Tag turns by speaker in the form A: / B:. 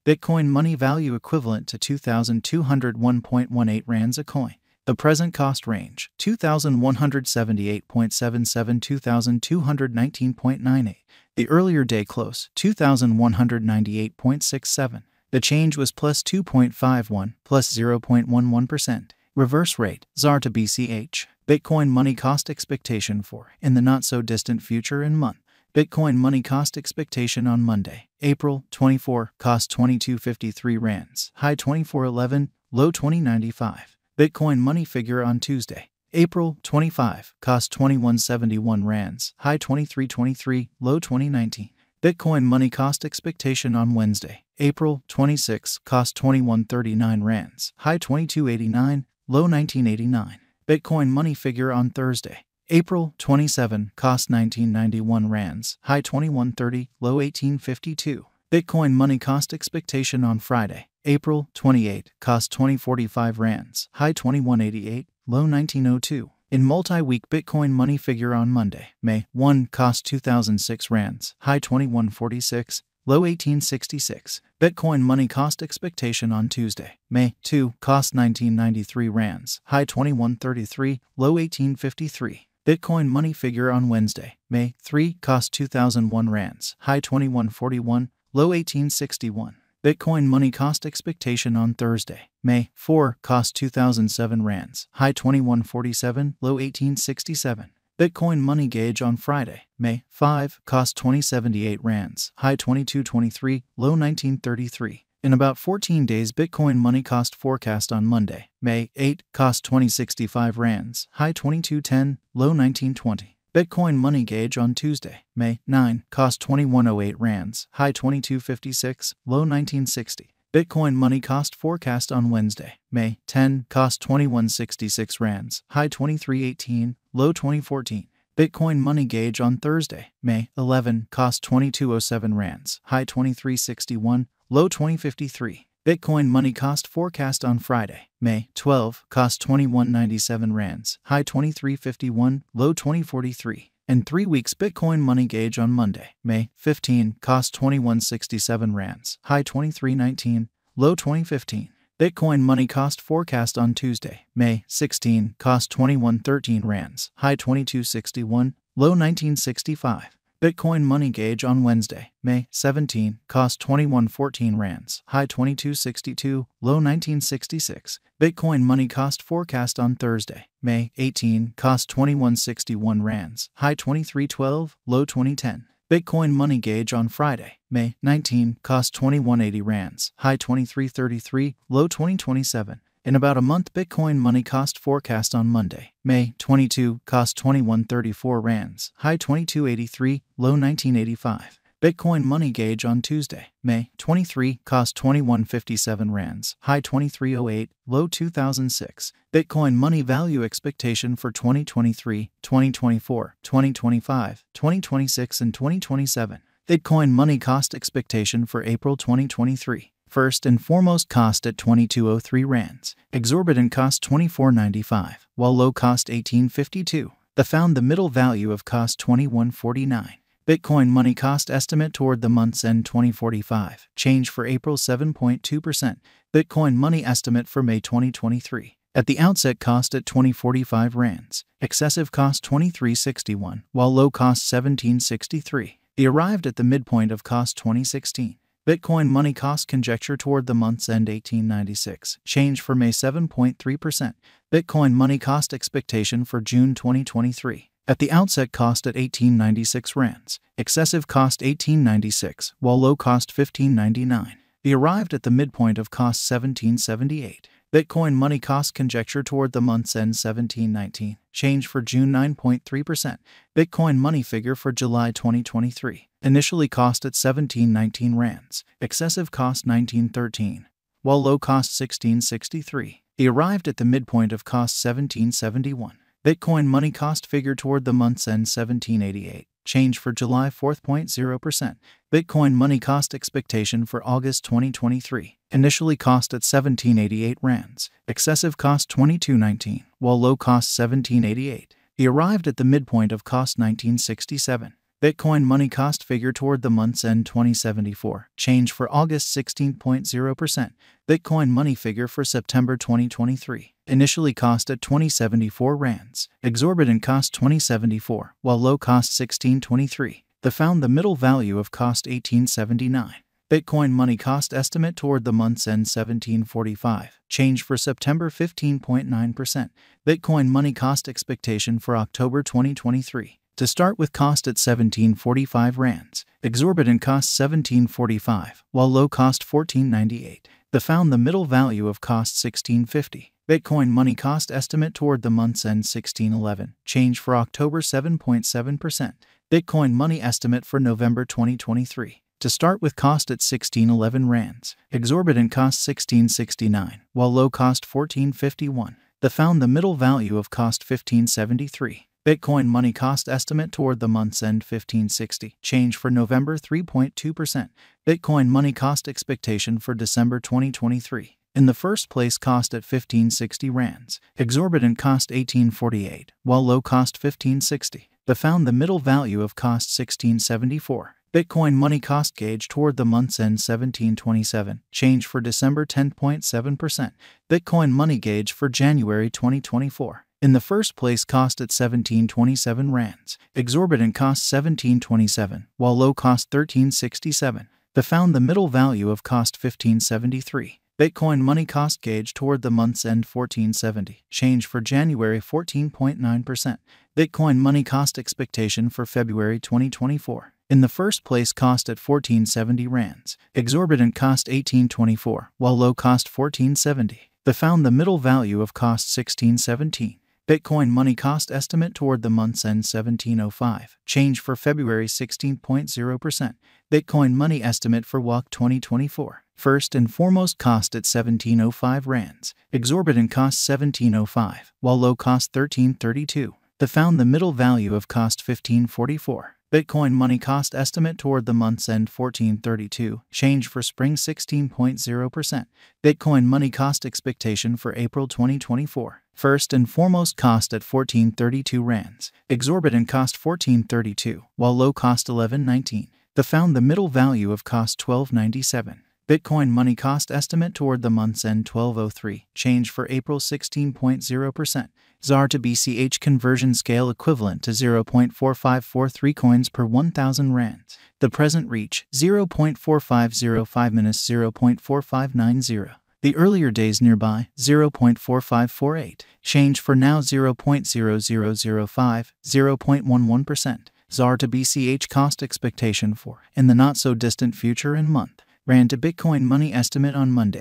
A: Bitcoin money value equivalent to 2,201.18 rands a coin. The present cost range, 2,178.77 2,219.98. The earlier day close, 2,198.67. The change was plus 2.51, plus 0.11%. Reverse rate, ZAR to BCH. Bitcoin money cost expectation for, in the not-so-distant future and month. Bitcoin money cost expectation on Monday, April 24, cost 2253 rands, high 2411, low 2095. Bitcoin money figure on Tuesday, April 25, cost 2171 rands, high 2323, low 2019. Bitcoin money cost expectation on Wednesday, April 26, cost 2139 rands, high 2289, low 1989. Bitcoin money figure on Thursday, April 27, cost 1991 rands, high 2130, low 1852. Bitcoin money cost expectation on Friday, April 28, cost 2045 rands, high 2188, low 1902. In multi-week Bitcoin money figure on Monday, May 1, cost 2006 rands, high 2146, low 1866. Bitcoin money cost expectation on Tuesday, May 2, cost 1993 rands, high 2133, low 1853. Bitcoin money figure on Wednesday, May 3, cost 2001 rands, high 2141, low 1861. Bitcoin money cost expectation on Thursday, May 4, cost 2007 rands, high 2147, low 1867. Bitcoin money gauge on Friday, May 5, cost 2078 rands, high 2223, low 1933. In about 14 days Bitcoin money cost forecast on Monday, May 8, cost 2065 rands, high 2210, low 1920. Bitcoin money gauge on Tuesday, May 9, cost 2108 rands, high 2256, low 1960. Bitcoin money cost forecast on Wednesday, May 10, cost 2166 rands, high 2318, low 2014. Bitcoin money gauge on Thursday, May 11, cost 2207 rands, high 2361, low 2053. Bitcoin money cost forecast on Friday, May 12, cost 2197 rands, high 2351, low 2043. And 3 weeks Bitcoin money gauge on Monday, May 15, cost 2167 rands, high 2319, low 2015. Bitcoin money cost forecast on Tuesday, May 16, cost 2113 rands, high 2261, low 1965. Bitcoin money gauge on Wednesday, May 17, cost 2114 rands, high 2262, low 1966. Bitcoin money cost forecast on Thursday, May 18, cost 2161 rands, high 2312, low 2010. Bitcoin money gauge on Friday, May 19, cost 2180 rands, high 2333, low 2027. In about a month Bitcoin money cost forecast on Monday, May 22, cost 2134 rands, high 2283, low 1985. Bitcoin money gauge on Tuesday, May 23, cost 2157 rands, high 2308, low 2006. Bitcoin money value expectation for 2023, 2024, 2025, 2026 and 2027. Bitcoin money cost expectation for April 2023. First and foremost cost at 2203 rands, exorbitant cost 2495, while low cost 1852. The found the middle value of cost 2149. Bitcoin money cost estimate toward the month's end 2045, change for April 7.2%. Bitcoin money estimate for May 2023. At the outset cost at 2045 rands, excessive cost 2361, while low cost 1763. The arrived at the midpoint of cost 2016. Bitcoin money cost conjecture toward the month's end 1896, change for May 7.3%. Bitcoin money cost expectation for June 2023. At the outset cost at 1896 rands, excessive cost 1896, while low cost 1599. The arrived at the midpoint of cost 1778. Bitcoin money cost conjecture toward the month's end 1719, change for June 9.3%. Bitcoin money figure for July 2023. Initially cost at 1719 rands, excessive cost 1913, while low cost 1663. The arrived at the midpoint of cost 1771. Bitcoin money cost figure toward the month's end 1788, change for July 4.0%. Bitcoin money cost expectation for August 2023. Initially cost at 1788 rands, excessive cost 2219, while low cost 1788. The arrived at the midpoint of cost 1967. Bitcoin money cost figure toward the month's end 2074. Change for August 16.0%. Bitcoin money figure for September 2023. Initially cost at 2074 rands. Exorbitant cost 2074, while low cost 1623. Found the middle value of cost 1879. Bitcoin money cost estimate toward the month's end 1745. Change for September 15.9%. Bitcoin money cost expectation for October 2023. To start with cost at 1745 rands. Exorbitant cost 1745, while low cost 1498. Found the middle value of cost 1650. Bitcoin money cost estimate toward the month's end 1611. Change for October 7.7%. Bitcoin money estimate for November 2023. To start with cost at 1611 rands. Exorbitant cost 1669, while low cost 1451. Found the middle value of cost 1573. Bitcoin money cost estimate toward the month's end 1560. Change for November 3.2%. Bitcoin money cost expectation for December 2023. In the first place cost at 1560 rands. Exorbitant cost 1848, while low cost 1560. Found the middle value of cost 1674. Bitcoin money cost gauge toward the month's end 1727. Change for December 10.7%. Bitcoin money gauge for January 2024. In the first place cost at 1727 rands. Exorbitant cost 1727, while low cost 1367. Found the middle value of cost 1573. Bitcoin money cost gauge toward the month's end 1470. Change for January 14.9%. Bitcoin money cost expectation for February 2024. In the first place cost at 1470 rands. Exorbitant cost 1824, while low cost 1470. Found the middle value of cost 1617. Bitcoin money cost estimate toward the month's end 1705. Change for February 16.0%. Bitcoin money estimate for WAC 2024. First and foremost cost at 1705 rands. Exorbitant cost 1705, while low cost 1332. Found the middle value of cost 1544. Bitcoin money cost estimate toward the month's end 1432. Change for spring 16.0%. Bitcoin money cost expectation for April 2024. First and foremost cost at 1432 rands. Exorbitant cost 1432, while low cost 1119. Found the middle value of cost 1297. Bitcoin money cost estimate toward the month's end 1203. Change for April 16.0%. ZAR to BCH conversion scale equivalent to 0.4543 coins per 1,000 rands. The present reach 0.4505 minus 0.4590. The earlier days nearby 0.4548. Change for now 0.0005, 0.11%. ZAR to BCH cost expectation for in the not so distant future and month. Ran to Bitcoin money estimate on Monday.